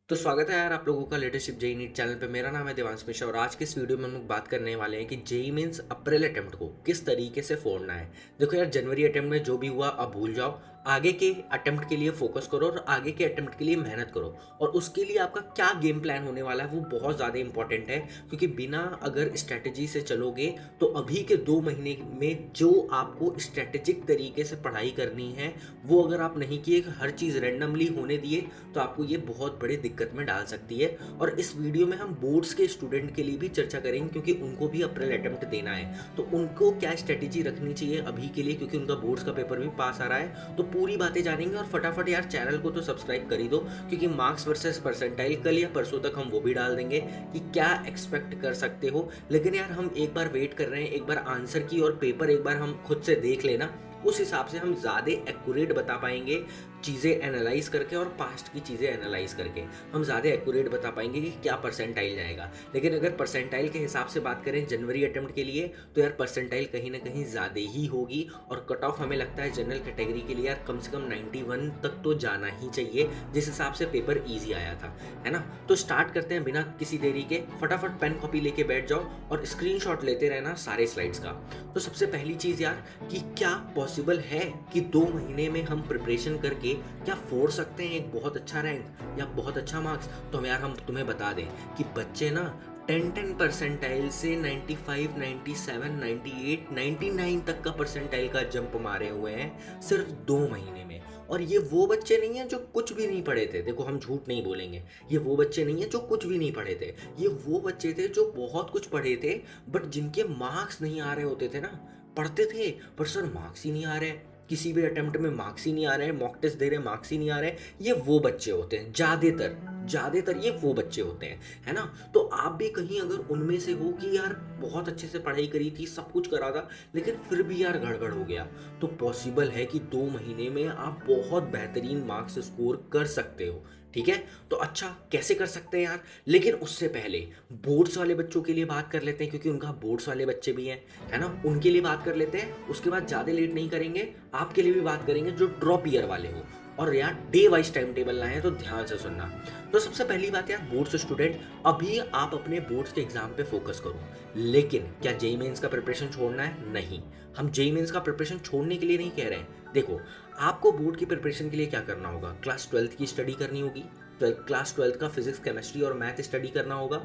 तो स्वागत है यार आप लोगों का लेटेस्ट जेई नीट चैनल पे। मेरा नाम है देवांश मिश्रा और आज के इस वीडियो में हम लोग बात करने वाले हैं कि जेई मीन्स अप्रैल अटेम्प्ट को किस तरीके से फोड़ना है। देखो यार, जनवरी अटेम्प्ट में जो भी हुआ अब भूल जाओ। आगे के अटेम्प्ट के लिए फोकस करो और आगे के अटेम्प्ट के लिए मेहनत करो। और उसके लिए आपका क्या गेम प्लान होने वाला है वो बहुत ज़्यादा इंपॉर्टेंट है, क्योंकि बिना अगर स्ट्रैटेजी से चलोगे तो अभी के 2 महीने में जो आपको स्ट्रैटेजिक तरीके से पढ़ाई करनी है वो अगर आप नहीं किए, हर चीज़ रैंडमली होने दिए, तो आपको ये बहुत बड़ी दिक्कत में डाल सकती है। और इस वीडियो में हम बोर्ड्स के स्टूडेंट के लिए भी चर्चा करेंगे, क्योंकि उनको भी अप्रैल अटेम्प्ट देना है, तो उनको क्या स्ट्रेटेजी रखनी चाहिए अभी के लिए, क्योंकि उनका बोर्ड्स का पेपर भी पास आ रहा है। तो पूरी बातें जानेंगे और फटाफट यार चैनल को तो सब्सक्राइब कर ही दो, क्योंकि मार्क्स वर्सेस परसेंटाइल कल या परसों तक हम वो भी डाल देंगे कि क्या एक्सपेक्ट कर सकते हो। लेकिन यार हम एक बार वेट कर रहे हैं, एक बार आंसर की और पेपर एक बार हम खुद से देख लेना, उस हिसाब से हम ज़्यादा एक्यूरेट बता पाएंगे। चीज़ें एनालाइज करके और पास्ट की चीज़ें एनालाइज करके हम ज़्यादा एक्यूरेट बता पाएंगे कि क्या परसेंटाइल जाएगा। लेकिन अगर परसेंटाइल के हिसाब से बात करें जनवरी अटेम्प्ट के लिए, तो यार परसेंटाइल कहीं ना कहीं ज़्यादा ही होगी। और कट ऑफ हमें लगता है जनरल कैटेगरी के लिए यार कम से कम 91 तक तो जाना ही चाहिए, जिस हिसाब से पेपर ईजी आया था, है ना। तो स्टार्ट करते हैं बिना किसी देरी के। फटाफट पेन कॉपी लेके बैठ जाओ और स्क्रीनशॉट लेते रहना सारे स्लाइड्स का। तो सबसे पहली चीज़ यार, कि क्या पॉसिबल है कि 2 महीने में हम प्रिपरेशन करके क्या फोड़ सकते हैं एक बहुत अच्छा रैंक या बहुत अच्छा मार्क्स। तो हम तुम्हें बता दें कि बच्चे ना 10 परसेंटाइल से 95, 97, 98, 99 तक का परसेंटाइल का जंप मारे हुए हैं सिर्फ 2 महीने में। और ये वो बच्चे नहीं हैं जो कुछ भी नहीं पढ़े थे। देखो, हम झूठ नहीं बोलेंगे, ये वो बच्चे नहीं हैं जो कुछ भी नहीं पढ़े थे। ये वो बच्चे थे जो बहुत कुछ पढ़े थे, बट जिनके मार्क्स नहीं आ रहे होते थे ना। पढ़ते थे पर सर मार्क्स ही नहीं आ रहे, किसी भी अटेम्प्ट में मार्क्स ही नहीं आ रहे हैं, मॉक टेस्ट दे रहे हैं मार्क्स ही नहीं आ रहे हैं। ये वो बच्चे होते हैं, ज़्यादातर ये वो बच्चे होते हैं, है ना। तो आप भी कहीं अगर उनमें से हो कि यार बहुत अच्छे से पढ़ाई करी थी, सब कुछ करा था, लेकिन फिर भी यार गड़बड़ हो गया, तो पॉसिबल है कि 2 महीने में आप बहुत बेहतरीन मार्क्स स्कोर कर सकते हो। ठीक है, तो अच्छा कैसे कर सकते हैं यार। लेकिन उससे पहले बोर्ड्स वाले बच्चों के लिए बात कर लेते हैं, क्योंकि उनका बोर्ड्स वाले बच्चे भी हैं, है ना, उनके लिए बात कर लेते हैं। उसके बाद ज़्यादा लेट नहीं करेंगे, आपके लिए भी बात करेंगे जो ड्रॉप ईयर वाले हो। और यार डे वाइज टाइम टेबल लाए हैं, तो ध्यान से सुनना। तो सबसे पहली बात यार, बोर्ड्स स्टूडेंट, अभी आप अपने बोर्ड्स के एग्जाम पे फोकस करो। लेकिन क्या जेई मेंस का प्रिपरेशन छोड़ना है? नहीं, हम जेई मेंस का प्रिपरेशन छोड़ने के लिए नहीं कह रहे हैं। देखो, आपको बोर्ड की प्रिपरेशन के लिए क्या करना होगा, क्लास 12th की स्टडी करनी होगी, क्लास 12th का फिजिक्स केमिस्ट्री और मैथ स्टडी करना होगा।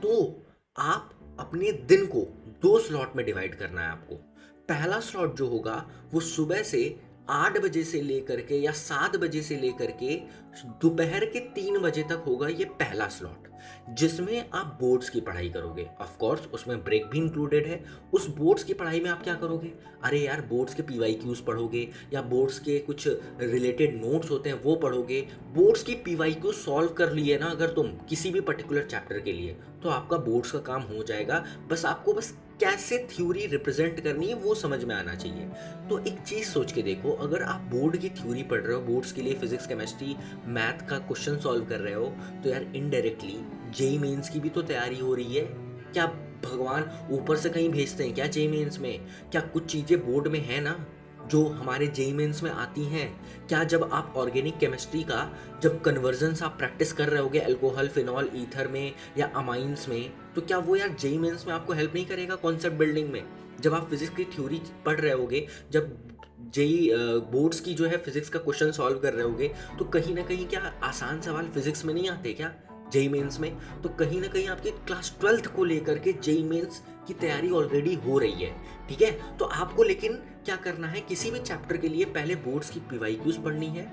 तो आप अपने दिन को 2 स्लॉट में डिवाइड करना है आपको। पहला स्लॉट जो होगा वो सुबह से 8 बजे से लेकर के या 7 बजे से लेकर के दोपहर के 3 बजे तक होगा, ये पहला स्लॉट, जिसमें आप बोर्ड्स की पढ़ाई करोगे। ऑफ कोर्स उसमें ब्रेक भी इंक्लूडेड है। उस बोर्ड्स की पढ़ाई में आप क्या करोगे? अरे यार, बोर्ड्स के पीवाईक्यूज पढ़ोगे, या बोर्ड्स के कुछ रिलेटेड नोट्स होते हैं वो पढ़ोगे। बोर्ड्स की पीवाईक्यू सॉल्व कर लिए ना अगर तुम किसी भी पर्टिकुलर चैप्टर के लिए, तो आपका बोर्ड्स का काम हो जाएगा। बस कैसे थ्योरी रिप्रेजेंट करनी है वो समझ में आना चाहिए। तो एक चीज़ सोच के देखो, अगर आप बोर्ड की थ्योरी पढ़ रहे हो, बोर्ड्स के लिए फिजिक्स केमिस्ट्री मैथ का क्वेश्चन सॉल्व कर रहे हो, तो यार इनडायरेक्टली जेई मेंस की भी तो तैयारी हो रही है। क्या भगवान ऊपर से कहीं भेजते हैं क्या जेई मेंस में? क्या कुछ चीज़ें बोर्ड में है ना जो हमारे जेई मेंस में आती हैं? क्या जब आप ऑर्गेनिक केमिस्ट्री का जब कन्वर्जन्स आप प्रैक्टिस कर रहे होगे अल्कोहल फिनॉल ईथर में या अमाइंस में, तो क्या वो यार जेई मेंस में आपको हेल्प नहीं करेगा कॉन्सेप्ट बिल्डिंग में? जब आप फिजिक्स की थ्योरी पढ़ रहे होगे, जब जेई बोर्ड्स की जो है फिजिक्स का क्वेश्चन सॉल्व कर रहे होगे, तो कहीं ना कहीं क्या आसान सवाल फिजिक्स में नहीं आते क्या जेई मेंस में? तो कहीं ना कहीं आपकी क्लास 12th को लेकर के जेई मेंस की तैयारी ऑलरेडी हो रही है। ठीक है, तो आपको लेकिन क्या करना है, किसी भी चैप्टर के लिए पहले बोर्ड्स की पीवाईक्यूज पढ़नी है।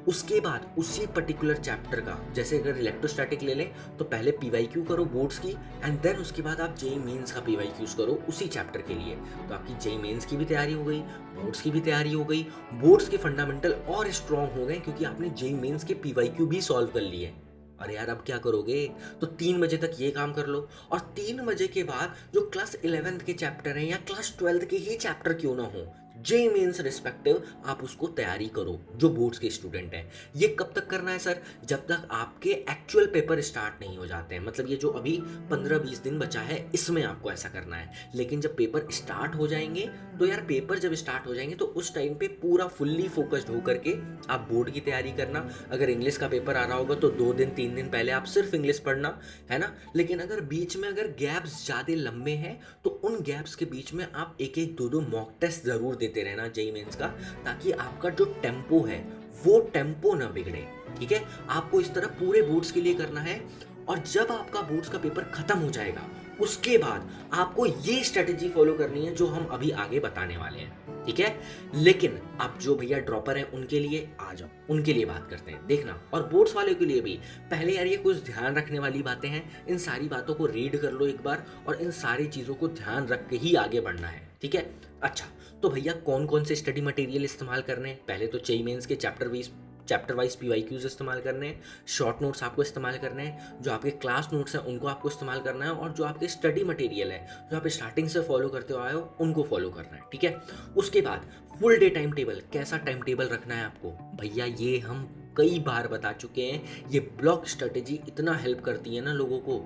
उसके बाद उसी पर्टिकुलर चैप्टर का, जैसे अगर इलेक्ट्रोस्टैटिक ले लें, तो पहले पीवाईक्यू करो बोर्ड्स की, एंड देन उसके बाद आप जेई मेंस का पीवाईक्यूज करो उसी चैप्टर के लिए। तो आपकी जेई मेंस की भी तैयारी हो गई, बोर्ड्स की भी तैयारी हो गई, बोर्ड्स के फंडामेंटल और स्ट्रॉन्ग हो गए, क्योंकि आपने जेई मेंस के पीवाईक्यू भी सॉल्व कर लिए। अरे यार, अब क्या करोगे? तो 3 बजे तक ये काम कर लो, और 3 बजे के बाद जो क्लास 11th के चैप्टर हैं या क्लास 12th के ही चैप्टर क्यों ना हो, जेई मेंस रिस्पेक्टिव आप उसको तैयारी करो जो बोर्ड्स के स्टूडेंट हैं। ये कब तक करना है सर? जब तक आपके एक्चुअल पेपर स्टार्ट नहीं हो जाते हैं, मतलब ये जो अभी 15-20 दिन बचा है इसमें आपको ऐसा करना है। लेकिन जब पेपर स्टार्ट हो जाएंगे तो यार, पेपर जब स्टार्ट हो जाएंगे तो उस टाइम पे पूरा फुल्ली फोकस्ड होकर के आप बोर्ड की तैयारी करना। अगर इंग्लिश का पेपर आ रहा होगा तो 2 दिन 3 दिन पहले आप सिर्फ इंग्लिश पढ़ना, है ना। लेकिन अगर बीच में अगर गैप्स ज़्यादा लंबे हैं तो उन गैप्स के बीच में आप एक एक दो दो मॉक टेस्ट ज़रूर देते रहना जेई मेंस का, ताकि आपका जो टेम्पो है वो टेम्पो ना बिगड़े। ठीक है, आपको इस तरह पूरे बोर्ड्स के लिए करना है। और जब आपका बोर्ड्स का पेपर खत्म हो जाएगा उसके बाद आपको ये स्ट्रेटेजी फॉलो करनी है जो हम अभी आगे बताने वाले हैं। ठीक है, लेकिन अब जो भैया ड्रॉपर हैं उनके लिए आ जाओ, उनके लिए बात करते हैं, देखना। और बोर्ड्स वाले के लिए भी पहले यार ये कुछ ध्यान रखने वाली बातें हैं, इन सारी बातों को रीड कर लो एक बार और इन सारी चीज़ों को ध्यान रख के ही आगे बढ़ना है। ठीक है, अच्छा तो भैया कौन कौन से स्टडी मटेरियल इस्तेमाल करने हैं? पहले तो जेईई मेंस के चैप्टर वाइज पीवाईक्यूज इस्तेमाल करने हैं, शॉर्ट नोट्स आपको इस्तेमाल करने हैं, जो आपके क्लास नोट्स हैं उनको आपको इस्तेमाल करना है, और जो आपके स्टडी मटेरियल है जो आप स्टार्टिंग से फॉलो करते आए हो उनको फॉलो करना है। ठीक है, उसके बाद फुल डे टाइम टेबल, कैसा टाइम टेबल रखना है आपको भैया, ये हम कई बार बता चुके हैं। ये ब्लॉक स्ट्रेटेजी इतना हेल्प करती है ना लोगों को,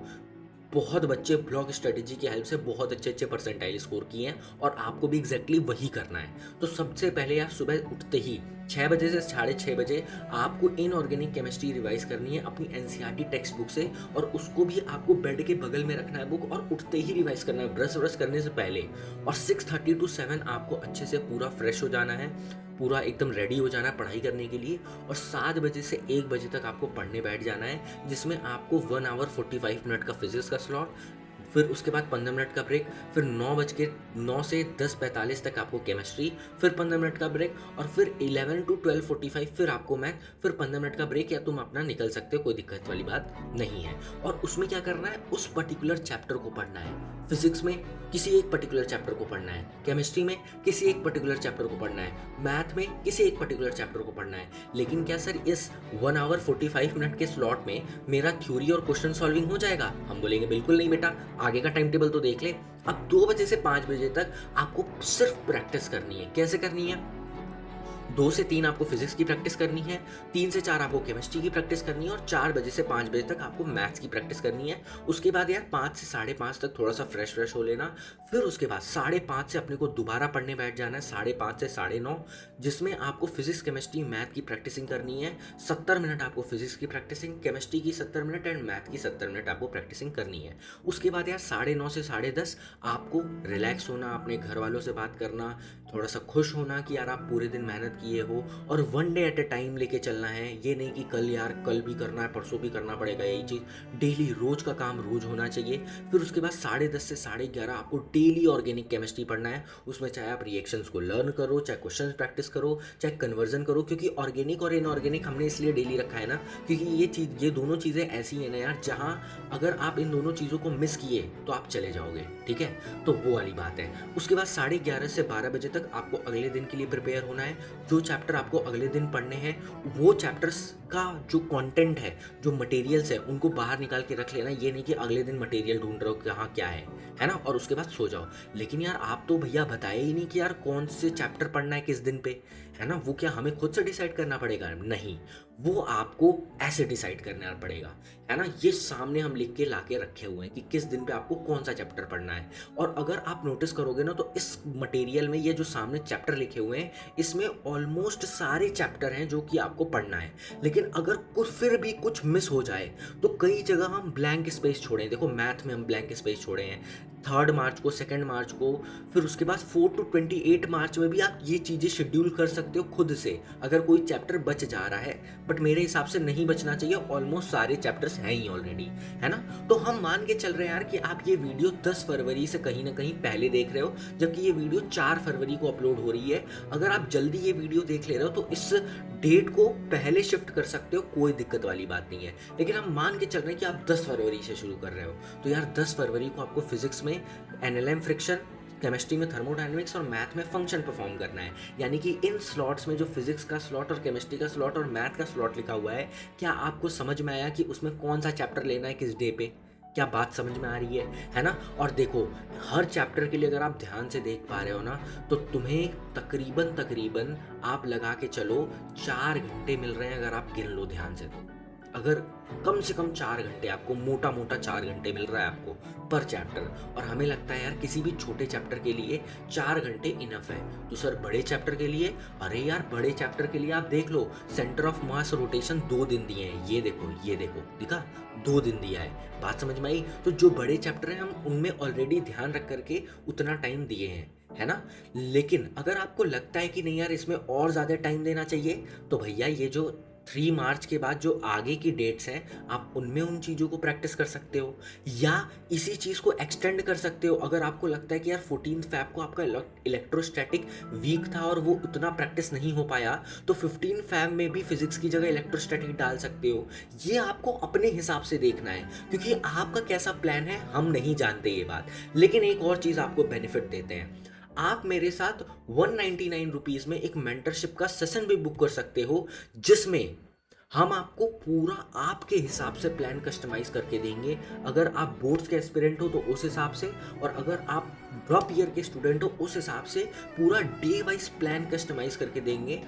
बहुत बच्चे ब्लॉक स्ट्रेटेजी की हेल्प से बहुत अच्छे अच्छे परसेंटाइल स्कोर किए हैं, और आपको भी एग्जैक्टली वही करना है। तो सबसे पहले आप सुबह उठते ही 6 बजे से 6:30 बजे आपको इनऑर्गेनिक केमिस्ट्री रिवाइज करनी है अपनी एनसीईआरटी टेक्स्ट बुक से, और उसको भी आपको बेड के बगल में रखना है बुक, और उठते ही रिवाइज करना है ब्रश व्रश करने से पहले। और 6:30 to 7 आपको अच्छे से पूरा फ्रेश हो जाना है, पूरा एकदम रेडी हो जाना है पढ़ाई करने के लिए, और 7 बजे से 1 बजे तक आपको पढ़ने बैठ जाना है, जिसमें आपको 1 आवर 45 मिनट का फिजिक्स का स्लॉट, फिर उसके बाद 15 मिनट का ब्रेक, फिर 9 से 10:45 तक आपको केमिस्ट्री, फिर 15 मिनट का ब्रेक, और फिर 11 to 12:45 फिर आपको मैथ, फिर 15 मिनट का ब्रेक, या तुम अपना निकल सकते हो, कोई दिक्कत वाली बात नहीं है। और उसमें क्या करना है, उस पर्टिकुलर चैप्टर को पढ़ना है। फिजिक्स में किसी एक पर्टिकुलर चैप्टर को पढ़ना है, केमिस्ट्री में किसी एक पर्टिकुलर चैप्टर को पढ़ना है, मैथ में किसी एक पर्टिकुलर चैप्टर को पढ़ना है। लेकिन क्या सर इस 1 आवर 45 मिनट के स्लॉट में मेरा थ्योरी और क्वेश्चन सॉल्विंग हो जाएगा? हम बोलेंगे बिल्कुल नहीं बेटा, आगे का टाइम टेबल तो देख ले। अब 2 बजे से 5 बजे तक आपको सिर्फ प्रैक्टिस करनी है। कैसे करनी है? 2 से 3 आपको फिजिक्स की प्रैक्टिस करनी है, 3 से 4 आपको केमिस्ट्री की प्रैक्टिस करनी है, और 4 बजे से 5 बजे तक आपको मैथ्स की प्रैक्टिस करनी है। उसके बाद यार 5 से 5:30 तक थोड़ा सा फ्रेश हो लेना, फिर उसके बाद 5:30 से अपने को दोबारा पढ़ने बैठ जाना है 5:30 से 9:30, जिसमें आपको फिजिक्स केमिस्ट्री मैथ की प्रैक्टिसिंग करनी है। 70 मिनट आपको फिजिक्स की प्रैक्टिसिंग, केमिस्ट्री की 70 मिनट एंड मैथ की 70 मिनट आपको प्रैक्टिसिंग करनी है। उसके बाद यार 9:30 से 10:30 आपको रिलैक्स होना, अपने घर वालों से बात करना, थोड़ा सा खुश होना कि यार आप पूरे दिन मेहनत किए हो, और 1 डे एट ए टाइम लेके चलना है। ये नहीं कि कल यार कल भी करना है, परसों भी करना पड़ेगा, यही चीज़ डेली, रोज का काम रोज होना चाहिए। फिर उसके बाद 10:30 से 11:30 आपको डेली ऑर्गेनिक केमिस्ट्री पढ़ना है। उसमें चाहे आप रिएक्शंस को लर्न करो, चाहे क्वेश्चन प्रैक्टिस करो, चाहे कन्वर्जन करो, क्योंकि ऑर्गेनिक और इनऑर्गेनिक हमने इसलिए डेली रखा है ना, क्योंकि ये दोनों चीज़ें ऐसी हैं ना यार, जहाँ अगर आप इन दोनों चीज़ों को मिस किए तो आप चले जाओगे। ठीक है, तो वो वाली बात है। उसके बाद 11:30 से 12 बजे तक आपको अगले दिन के लिए प्रिपेयर होना है। जो चैप्टर आपको अगले दिन पढ़ने हैं वो चैप्टर्स का जो कंटेंट है, जो मटेरियल्स है, उनको बाहर निकाल के रख लेना। ये नहीं कि अगले दिन मटेरियल ढूंढ रहे हो कहाँ क्या है ना, और उसके बाद सो जाओ। लेकिन यार आप तो भैया बताए ही नहीं कि यार कौन से चैप्टर पढ़ना है किस दिन पे, है ना। वो क्या हमें खुद से डिसाइड करना पड़ेगा? नहीं, वो आपको ऐसे डिसाइड करना पड़ेगा, है ना। ये सामने हम लिख के ला के रखे हुए हैं कि किस दिन पे आपको कौन सा चैप्टर पढ़ना है। और अगर आप नोटिस करोगे ना तो इस मटेरियल में ये जो सामने चैप्टर लिखे हुए हैं, इसमें ऑलमोस्ट सारे चैप्टर हैं जो कि आपको पढ़ना है। लेकिन अगर कुछ फिर भी कुछ मिस हो जाए तो कई जगह हम ब्लैंक स्पेस छोड़े। देखो मैथ में हम ब्लैंक स्पेस छोड़े हैं 3 मार्च को, 2 मार्च को, फिर उसके बाद 4 to 28 मार्च में भी आप ये चीज़ें शेड्यूल कर सकते हो खुद से, अगर कोई चैप्टर बच जा रहा है। बट मेरे हिसाब से नहीं बचना चाहिए, ऑलमोस्ट सारे चैप्टर्स हैं ही ऑलरेडी, है ना। तो हम मान के चल रहे हैं यार कि आप ये वीडियो 10 फरवरी से कहीं ना कहीं पहले देख रहे हो, जबकि ये वीडियो 4 फरवरी को अपलोड हो रही है। अगर आप जल्दी ये वीडियो देख ले रहे हो तो इस डेट को पहले शिफ्ट कर सकते हो, कोई दिक्कत वाली बात नहीं है। लेकिन हम मान के चल रहे हैं कि आप 10 फरवरी से शुरू कर रहे हो, तो यार 10 फरवरी को आपको फिजिक्स में एनएलएम फ्रिक्शन, केमिस्ट्री में थर्मोडायनेमिक्स और मैथ में फंक्शन परफॉर्म करना है। यानी कि इन स्लॉट्स में जो फिजिक्स का स्लॉट और केमिस्ट्री का स्लॉट और मैथ का स्लॉट लिखा हुआ है, क्या आपको समझ में आया कि उसमें कौन सा चैप्टर लेना है किस डे पे? क्या बात समझ में आ रही है ना? और देखो, हर चैप्टर के लिए अगर आप ध्यान से देख पा रहे हो ना, तो तुम्हें तकरीबन तकरीबन आप लगा के चलो 4 घंटे मिल रहे हैं अगर आप गिन लो ध्यान से तो। अगर कम से कम 4 घंटे आपको, मोटा-मोटा 4 घंटे मिल रहा है आपको पर चैप्टर, और हमें लगता है यार किसी भी छोटे चैप्टर के लिए 4 घंटे इनफ है। तो सर बड़े चैप्टर के लिए, अरे यार बड़े चैप्टर के लिए आप देख लो, सेंटर ऑफ मास रोटेशन 2 दिन दिए हैं। ये देखो, दिखा? 2 दिन दिया है। बात समझ में आई? तो जो बड़े चैप्टर हैं हम उनमें ऑलरेडी ध्यान रख करके उतना टाइम दिए हैं, है ना? लेकिन अगर आपको लगता है कि नहीं यार इसमें और ज़्यादा टाइम देना चाहिए, तो भैया ये जो 3 मार्च के बाद जो आगे की डेट्स हैं, आप उनमें उन चीज़ों को प्रैक्टिस कर सकते हो, या इसी चीज़ को एक्सटेंड कर सकते हो। अगर आपको लगता है कि यार 14 फ़ैब को आपका इलेक्ट्रोस्टैटिक वीक था और वो उतना प्रैक्टिस नहीं हो पाया, तो 15 फ़ैब में भी फिजिक्स की जगह इलेक्ट्रोस्टैटिक डाल सकते हो। ये आपको अपने हिसाब से देखना है, क्योंकि आपका कैसा प्लान है हम नहीं जानते ये बात। लेकिन एक और चीज़ आपको बेनिफिट देते हैं, आप मेरे साथ 199 रुपीज़ में एक मेंटरशिप का सेशन भी बुक कर सकते हो, जिसमें हम आपको पूरा आपके हिसाब से प्लान कस्टमाइज़ करके देंगे। अगर आप बोर्ड्स के एस्पिरेंट हो तो उस हिसाब से, और अगर आप ड्रॉप ईयर के स्टूडेंट हो उस हिसाब से पूरा डे वाइज प्लान कस्टमाइज़ करके देंगे।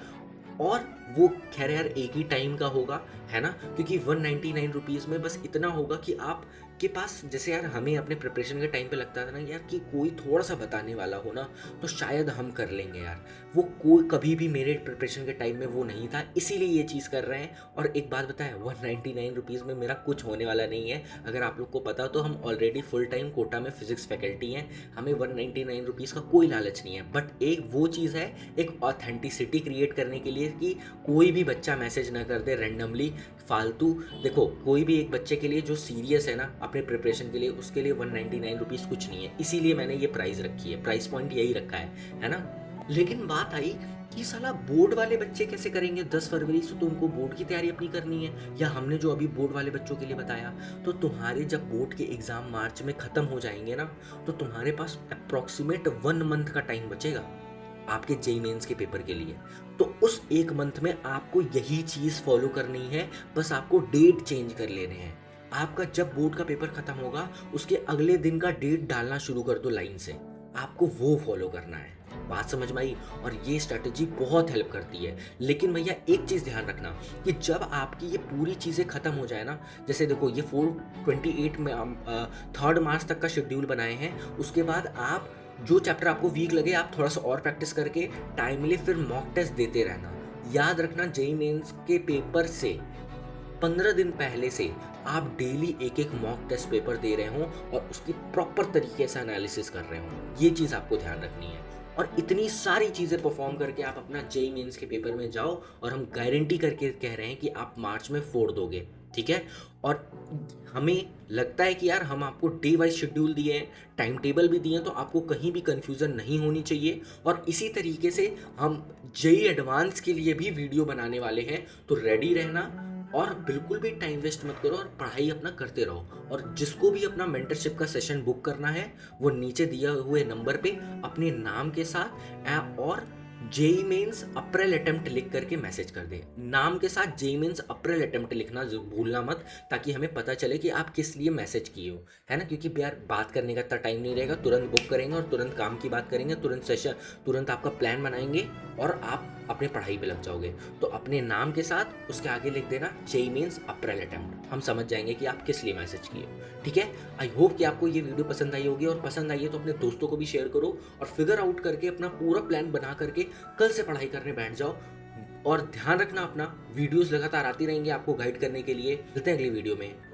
और वो खैर यार एक ही टाइम का होगा, है ना? क्योंकि 199 रुपीज़ में बस इतना होगा कि आप के पास, जैसे यार हमें अपने प्रिपरेशन के टाइम पे लगता था ना यार कि कोई थोड़ा सा बताने वाला हो ना तो शायद हम कर लेंगे यार, वो कोई कभी भी मेरे प्रिपरेशन के टाइम में वो नहीं था, इसीलिए ये चीज़ कर रहे हैं। और एक बात बताएं, 199 रुपीज़ में मेरा कुछ होने वाला नहीं है। अगर आप लोग को पता तो हम ऑलरेडी फुल टाइम कोटा में फिजिक्स फैकल्टी हैं, हमें 199 रुपीज़ का कोई लालच नहीं है। बट एक वो चीज़ है, एक ऑथेंटिसिटी क्रिएट करने के लिए कि कोई भी बच्चा मैसेज ना कर दे रैंडमली फालतू। देखो, कोई भी एक बच्चे के लिए जो सीरियस है ना अपने प्रिपरेशन के लिए, उसके लिए 199 रुपीज़ कुछ नहीं है। इसीलिए मैंने ये प्राइस रखी है, प्राइस पॉइंट यही रखा है ना? लेकिन बात आई कि साला बोर्ड वाले बच्चे कैसे करेंगे? 10 फरवरी से तो उनको बोर्ड की तैयारी अपनी करनी है, या हमने जो अभी बोर्ड वाले बच्चों के लिए बताया, तो तुम्हारे जब बोर्ड के एग्ज़ाम मार्च में ख़त्म हो जाएंगे ना, तो तुम्हारे पास अप्रॉक्सीमेट 1 मंथ का टाइम बचेगा आपके जेईई मेंस के पेपर के लिए। तो उस 1 मंथ में आपको यही चीज़ फॉलो करनी है, बस आपको डेट चेंज कर लेने हैं। आपका जब बोर्ड का पेपर खत्म होगा उसके अगले दिन का डेट डालना शुरू कर दो लाइन से, आपको वो फॉलो करना है। बात समझ में आई? और ये स्ट्रैटेजी बहुत हेल्प करती है। लेकिन भैया एक चीज़ ध्यान रखना कि जब आपकी ये पूरी चीज़ें ख़त्म हो जाए ना, जैसे देखो ये 4/28 में 3 मार्च तक का शेड्यूल बनाए हैं, उसके बाद आप जो चैप्टर आपको वीक लगे आप थोड़ा सा और प्रैक्टिस करके टाइमली फिर मॉक टेस्ट देते रहना। याद रखना, जेईई मेंस के पेपर से 15 दिन पहले से आप डेली एक एक मॉक टेस्ट पेपर दे रहे हो और उसकी प्रॉपर तरीके से एनालिसिस कर रहे हो। ये चीज़ आपको ध्यान रखनी है। और इतनी सारी चीज़ें परफॉर्म करके आप अपना जेईई मेंस के पेपर में जाओ, और हम गारंटी करके कह रहे हैं कि आप मार्च में फोड़ दोगे, ठीक है? और हमें लगता है कि यार हम आपको डे वाइज शेड्यूल दिए हैं, टाइम टेबल भी दिए हैं, तो आपको कहीं भी कन्फ्यूज़न नहीं होनी चाहिए। और इसी तरीके से हम जेईई एडवांस के लिए भी वीडियो बनाने वाले हैं, तो रेडी रहना और बिल्कुल भी टाइम वेस्ट मत करो और पढ़ाई अपना करते रहो। और जिसको भी अपना मेंटरशिप का सेशन बुक करना है, वो नीचे दिए हुए नंबर पे अपने नाम के साथ और जेईई मेंस अप्रैल अटेम्प्ट लिख करके मैसेज कर दे। नाम के साथ जेईई मेंस अप्रैल अटेम्प्ट लिखना भूलना मत, ताकि हमें पता चले कि आप किस लिए मैसेज किए हो, है ना? क्योंकि यार बात करने का इतना टाइम नहीं रहेगा, तुरंत बुक करेंगे और तुरंत काम की बात करेंगे, तुरंत सेशन, तुरंत आपका प्लान बनाएंगे और आप अपने पढ़ाई पे लग जाओगे। तो अपने नाम के साथ उसके आगे लिख देना जेईई मेंस अप्रैल अटेम्प्ट, हम समझ जाएंगे कि आप किस लिए मैसेज किए हो, ठीक है? आई होप कि आपको ये वीडियो पसंद आई होगी, और पसंद आई है तो अपने दोस्तों को भी शेयर करो और फिगर आउट करके अपना पूरा प्लान बना करके कल से पढ़ाई करने बैठ जाओ। और ध्यान रखना अपना, वीडियोस लगातार आती रहेंगे आपको गाइड करने के लिए। मिलते हैं अगली वीडियो में।